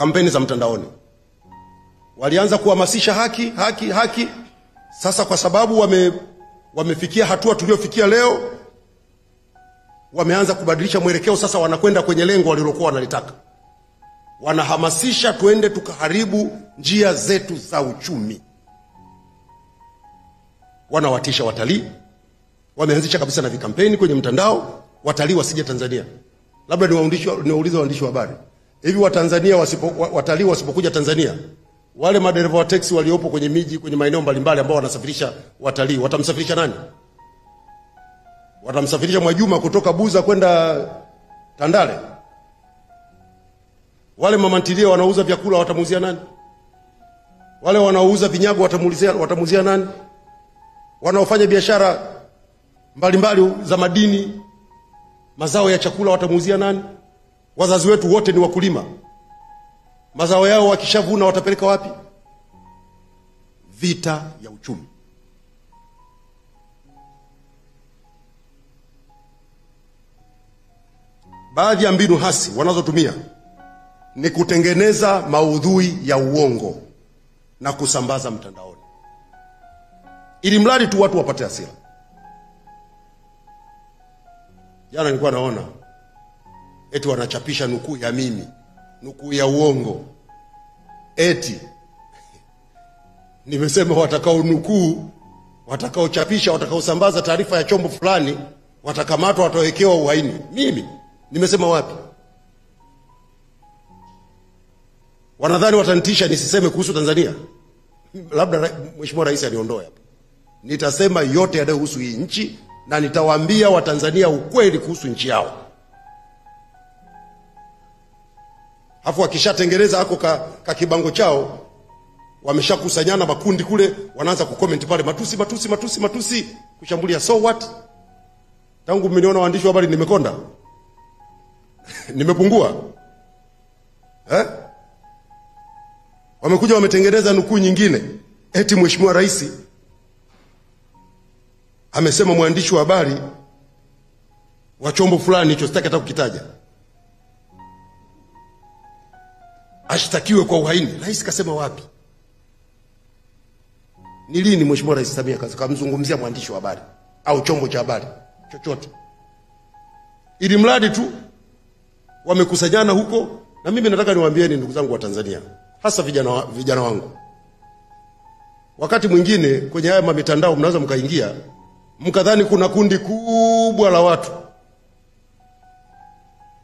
kampeni za mtandaoni. Walianza kuhamasisha haki. Sasa kwa sababu wamefikia hatua tuliofikia leo, wameanza kubadilisha mwelekeo. Sasa wanakwenda kwenye lengo walilokuwa wanalitaka. Wanahamasisha tuende tukaharibu njia zetu za uchumi. Wanawatisha watalii. Wameanzisha kabisa na vikampeni kwenye mtandao, watalii wasije Tanzania. Labda niwaulize waandishi wa habari, hivi watalii wasipokuja Tanzania, wale madereva wa taxi waliopo kwenye miji, kwenye maeneo mbalimbali ambao wanasafirisha watalii, watamsafirisha nani? Watamsafirisha Mwajuma kutoka Buza kwenda Tandale? Wale mamantilia wanauza vyakula watamuuzia nani? Wale wanaouza vinyago watamuuzia nani? Wanaofanya biashara mbalimbali za madini, mazao ya chakula watamuuzia nani? Wazazi wetu wote ni wakulima. Mazao yao wakishavuna watapeleka wapi? Vita ya uchumi. Baadhi ya mbinu hasi wanazotumia ni kutengeneza maudhui ya uongo na kusambaza mtandaoni, ili mradi tu watu wapate hasira. Jana nilikuwa naona eti wanachapisha nukuu ya mimi, nukuu ya uongo. Eti nimesema watakao nukuu, watakao chapisha, watakao sambaza taarifa ya chombo fulani watakamatwa, watawekewa uhaini. Mimi nimesema wapi? Wanadhani watanitisha nisiseme kuhusu Tanzania? Labda Mheshimiwa Rais aniondoe hapa. Nitasema yote yanayohusu hii nchi na nitawaambia Watanzania ukweli kuhusu nchi yao. Hapo wakishatengeneza hako ka kibango chao, wameshakusanyana makundi kule, wanaanza kucomment pale matusi kushambulia. So what? Tangu mmeniona waandishi wa habari nimekonda? Nimepungua? Wamekuja wametengeneza nukuu nyingine eti Mheshimiwa Rais amesema mwandishi wa habari wa chombo fulani, hicho sitaki hata kukitaja, ashtakiwe kwa uhaini. Rais kasema wapi? Ni lini Mheshimiwa Rais Samia kamzungumzia mwandishi wa habari au chombo cha habari chochote? Ili mradi tu wamekusanyana huko. Na mimi nataka niwaambieni ndugu zangu wa Tanzania, hasa vijana wangu, wakati mwingine kwenye haya mitandao mnaweza mkaingia mkadhani kuna kundi kubwa la watu,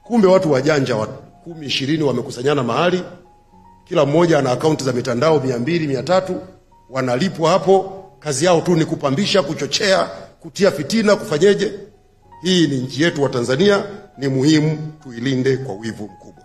kumbe watu wajanja 10 20 wamekusanyana mahali, kila mmoja ana akaunti za mitandao 200 300, wanalipwa hapo, kazi yao tu ni kupambisha, kuchochea, kutia fitina, kufanyeje. Hii ni nchi yetu wa Tanzania, ni muhimu tuilinde kwa wivu mkubwa.